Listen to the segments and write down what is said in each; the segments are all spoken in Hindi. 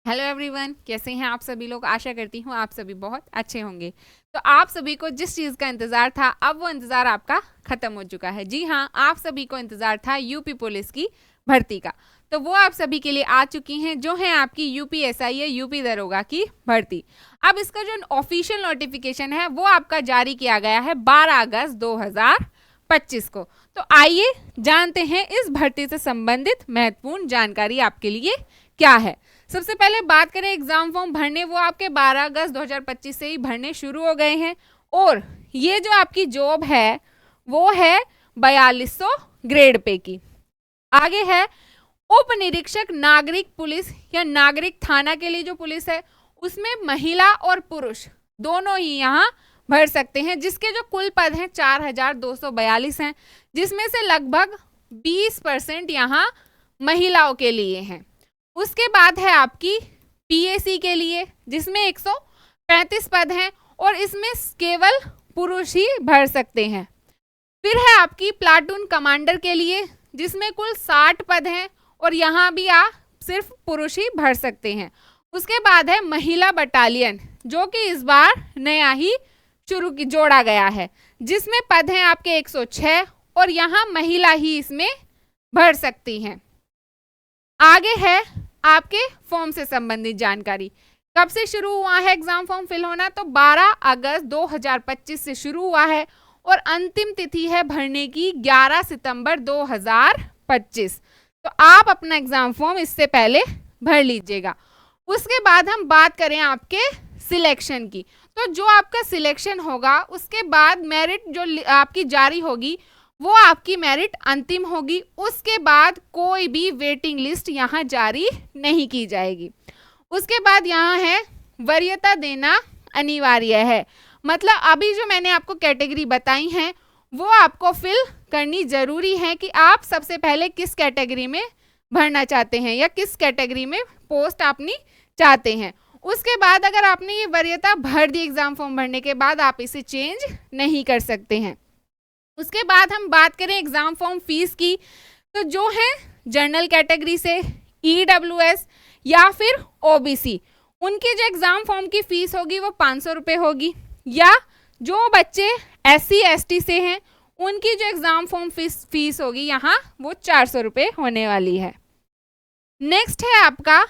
हेलो एवरीवन, कैसे हैं आप सभी लोग। आशा करती हूँ आप सभी बहुत अच्छे होंगे। तो आप सभी को जिस चीज़ का इंतज़ार था, अब वो इंतज़ार आपका ख़त्म हो चुका है। जी हाँ, आप सभी को इंतज़ार था यूपी पुलिस की भर्ती का। तो वो आप सभी के लिए आ चुकी हैं, जो है आपकी यूपीएसआई या यूपी दरोगा की भर्ती। अब इसका जो ऑफिशियल नोटिफिकेशन है वो आपका जारी किया गया है 12 अगस्त 2025 को। तो आइए जानते हैं इस भर्ती से संबंधित महत्वपूर्ण जानकारी आपके लिए क्या है। सबसे पहले बात करें एग्जाम फॉर्म भरने, वो आपके 12 अगस्त 2025 से ही भरने शुरू हो गए हैं। और ये जो आपकी जॉब है वो है 4200 ग्रेड पे की। आगे है उप निरीक्षक नागरिक पुलिस या नागरिक थाना के लिए जो पुलिस है उसमें महिला और पुरुष दोनों ही यहाँ भर सकते हैं, जिसके जो कुल पद हैं 4242 हैं, जिसमें से लगभग 20% यहाँ महिलाओं के लिए हैं। उसके बाद है आपकी पीएसी के लिए, जिसमें 135 पद हैं और इसमें केवल पुरुष ही भर सकते हैं। फिर है आपकी प्लाटून कमांडर के लिए, जिसमें कुल 60 पद हैं और यहाँ भी आप सिर्फ पुरुष ही भर सकते हैं। उसके बाद है महिला बटालियन, जो कि इस बार नया ही जोड़ा गया है, जिसमें पद हैं आपके 106 और यहाँ महिला ही इसमें भर सकती हैं। आगे है आपके फॉर्म से संबंधित जानकारी। कब से शुरू हुआ है एग्जाम फॉर्म फिल होना, तो 12 अगस्त 2025 से शुरू हुआ है और अंतिम तिथि है भरने की 11 सितंबर 2025। तो आप अपना एग्जाम फॉर्म इससे पहले भर लीजिएगा। उसके बाद हम बात करें आपके सिलेक्शन की, तो जो आपका सिलेक्शन होगा उसके बाद मेरिट जो आपकी जारी होगी वो आपकी मेरिट अंतिम होगी। उसके बाद कोई भी वेटिंग लिस्ट यहाँ जारी नहीं की जाएगी। उसके बाद यहाँ है वरीयता देना अनिवार्य है, मतलब अभी जो मैंने आपको कैटेगरी बताई हैं वो आपको फिल करनी जरूरी है कि आप सबसे पहले किस कैटेगरी में भरना चाहते हैं या किस कैटेगरी में पोस्ट अपनी चाहते हैं। उसके बाद अगर आपने ये वरीयता भर दी एग्जाम फॉर्म भरने के बाद, आप इसे चेंज नहीं कर सकते हैं। उसके बाद हम बात करें एग्जाम फॉर्म फीस की, तो जो है जनरल कैटेगरी से ईडब्ल्यूएस या फिर ओबीसी, उनकी जो एग्जाम फॉर्म की फीस होगी वो 500 रुपये होगी, या जो बच्चे एससी एसटी से हैं उनकी जो एग्जाम फॉर्म फीस होगी यहाँ वो 400 रुपये होने वाली है। नेक्स्ट है आपका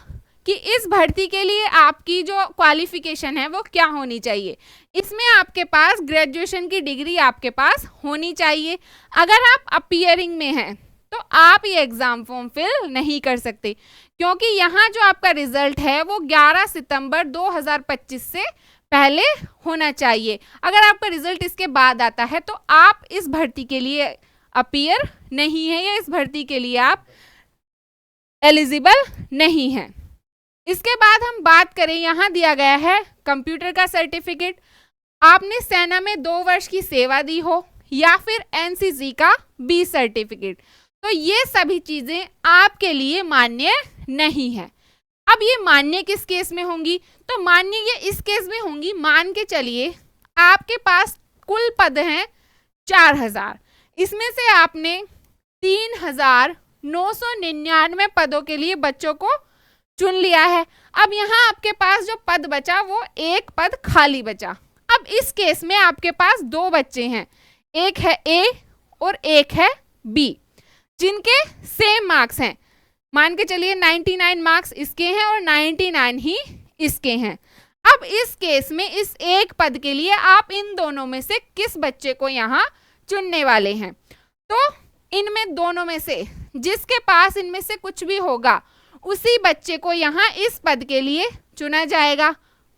कि इस भर्ती के लिए आपकी जो क्वालिफिकेशन है वो क्या होनी चाहिए। इसमें आपके पास ग्रेजुएशन की डिग्री आपके पास होनी चाहिए। अगर आप अपीयरिंग में हैं तो आप ये एग्जाम फॉर्म फिल नहीं कर सकते, क्योंकि यहाँ जो आपका रिजल्ट है वो 11 सितंबर 2025 से पहले होना चाहिए। अगर आपका रिजल्ट इसके बाद आता है तो आप इस भर्ती के लिए अपीयर नहीं है या इस भर्ती के लिए आप एलिजिबल नहीं हैं। इसके बाद हम बात करें, यहाँ दिया गया है कंप्यूटर का सर्टिफिकेट, आपने सेना में 2 वर्ष की सेवा दी हो या फिर एनसीसी का 20 सर्टिफिकेट, तो ये सभी चीजें आपके लिए मान्य नहीं है। अब ये मान्य किस केस में होंगी, तो मान्य ये इस केस में होंगी, मान के चलिए आपके पास कुल पद हैं 4000, इसमें से आपने 3999 पदों के लिए बच्चों को चुन लिया है। अब यहाँ आपके पास जो पद बचा वो एक पद खाली बचा। अब इस केस में आपके पास 2 बच्चे हैं, एक है ए और एक है बी, जिनके सेम मार्क्स हैं। मान के चलिए 99 मार्क्स इसके हैं और 99 ही इसके हैं। अब इस केस में इस एक पद के लिए आप इन दोनों में से किस बच्चे को यहाँ चुनने वाले हैं, तो इनमें दोनों में से जिसके पास इनमें से कुछ भी होगा उसी बच्चे को यहाँ इस पद के लिए चुना जाएगा।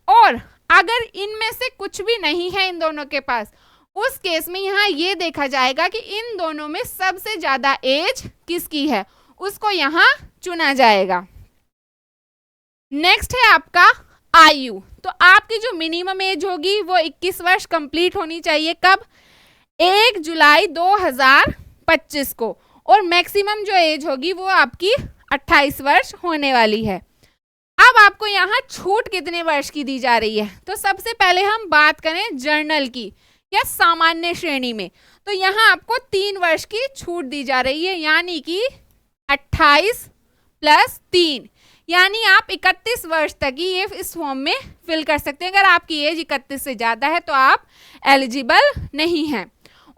और अगर इनमें से कुछ भी नहीं है इन दोनों के पास, उस केस में यहाँ ये देखा जाएगा कि इन दोनों में सबसे ज्यादा एज किसकी है, उसको यहाँ चुना जाएगा। नेक्स्ट है आपका आयु, तो आपकी जो मिनिमम एज होगी वो 21 वर्ष कंप्लीट होनी चाहिए। कब? 1 जुलाई 2025 को। और मैक्सिमम जो एज होगी वो आपकी 28 वर्ष होने वाली है। अब आपको यहाँ छूट कितने वर्ष की दी जा रही है, तो सबसे पहले हम बात करें जर्नल की या सामान्य श्रेणी में, तो यहाँ आपको 3 वर्ष की छूट दी जा रही है, यानी कि 28 + 3 यानी आप 31 वर्ष तक ही ये इस फॉर्म में फिल कर सकते हैं। अगर आपकी एज 31 से ज़्यादा है तो आप एलिजिबल नहीं हैं।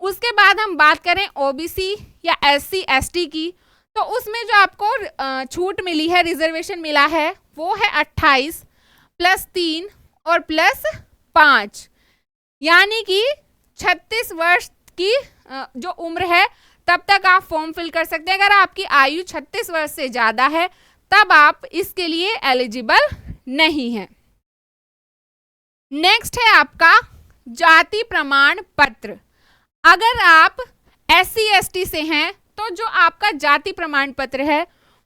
उसके बाद हम बात करें ओबीसी या SC ST की, तो उसमें जो आपको छूट मिली है, रिजर्वेशन मिला है, वो है 28 + 3 और +5, यानी कि 36 वर्ष की जो उम्र है तब तक आप फॉर्म फिल कर सकते हैं। अगर आपकी आयु 36 वर्ष से ज़्यादा है तब आप इसके लिए एलिजिबल नहीं हैं। नेक्स्ट है आपका जाति प्रमाण पत्र। अगर आप SC ST से हैं तो जो आपका जाति प्रमाण पत्र है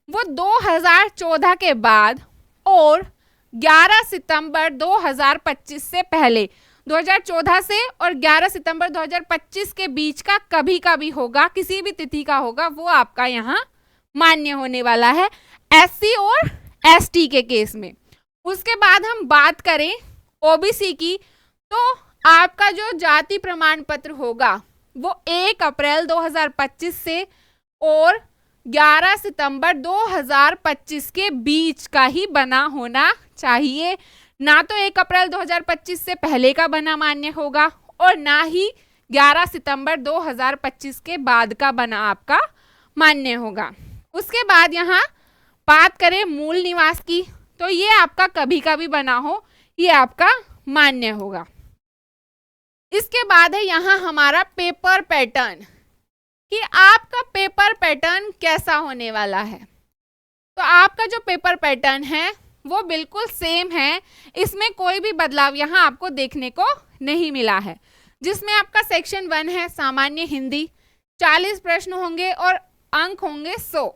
वो 2014 के बाद और 11 सितंबर 2025 से पहले, 2014 से और 11 सितंबर 2025 के बीच का कभी का भी होगा, किसी भी तिथि का होगा, वो आपका यहाँ मान्य होने वाला है SC और ST के केस में। उसके बाद हम बात करें OBC की, तो आपका जो जाति प्रमाण पत्र होगा वो 1 अप्रैल 2025 से और 11 सितंबर 2025 के बीच का ही बना होना चाहिए। ना तो 1 अप्रैल 2025 से पहले का बना मान्य होगा और ना ही 11 सितंबर 2025 के बाद का बना आपका मान्य होगा। उसके बाद यहाँ बात करें मूल निवास की, तो ये आपका कभी का भी बना हो, ये आपका मान्य होगा। इसके बाद है यहाँ हमारा पेपर पैटर्न, कि आपका पेपर पैटर्न कैसा होने वाला है। तो आपका जो पेपर पैटर्न है वो बिल्कुल सेम है, इसमें कोई भी बदलाव यहाँ आपको देखने को नहीं मिला है। जिसमें आपका सेक्शन 1 है सामान्य हिंदी, 40 प्रश्न होंगे और अंक होंगे 100।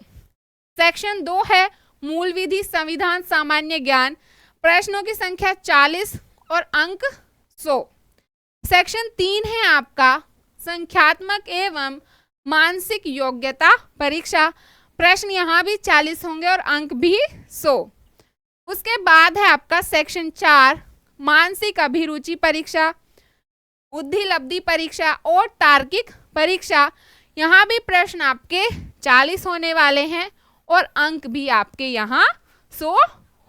सेक्शन 2 है मूल विधि संविधान सामान्य ज्ञान, प्रश्नों की संख्या 40 और अंक 100। सेक्शन 3 है आपका संख्यात्मक एवं मानसिक योग्यता परीक्षा, प्रश्न यहाँ भी 40 होंगे और अंक भी 100। उसके बाद है आपका सेक्शन 4 मानसिक अभिरुचि परीक्षा, बुद्धि लब्धि परीक्षा और तार्किक परीक्षा, यहाँ भी प्रश्न आपके 40 होने वाले हैं और अंक भी आपके यहाँ 100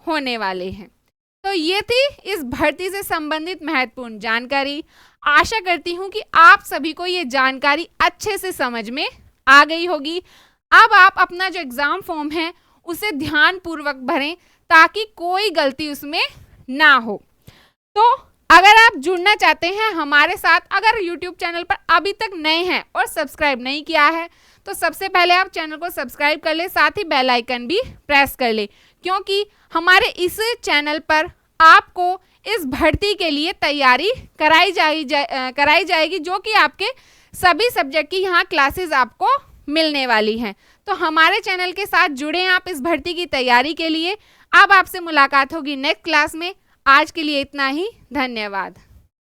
होने वाले हैं। तो ये थी इस भर्ती से संबंधित महत्वपूर्ण जानकारी। आशा करती हूँ कि आप सभी को ये जानकारी अच्छे से समझ में आ गई होगी। अब आप अपना जो एग्ज़ाम फॉर्म है उसे ध्यानपूर्वक भरें ताकि कोई गलती उसमें ना हो। तो अगर आप जुड़ना चाहते हैं हमारे साथ, अगर YouTube चैनल पर अभी तक नए हैं और सब्सक्राइब नहीं किया है तो सबसे पहले आप चैनल को सब्सक्राइब कर ले, साथ ही बेल आइकन भी प्रेस कर ले, क्योंकि हमारे इस चैनल पर आपको इस भर्ती के लिए तैयारी कराई जाएगी जो कि आपके सभी सब्जेक्ट की यहाँ क्लासेस आपको मिलने वाली हैं। तो हमारे चैनल के साथ जुड़े आप इस भर्ती की तैयारी के लिए। अब आपसे मुलाकात होगी नेक्स्ट क्लास में। आज के लिए इतना ही, धन्यवाद।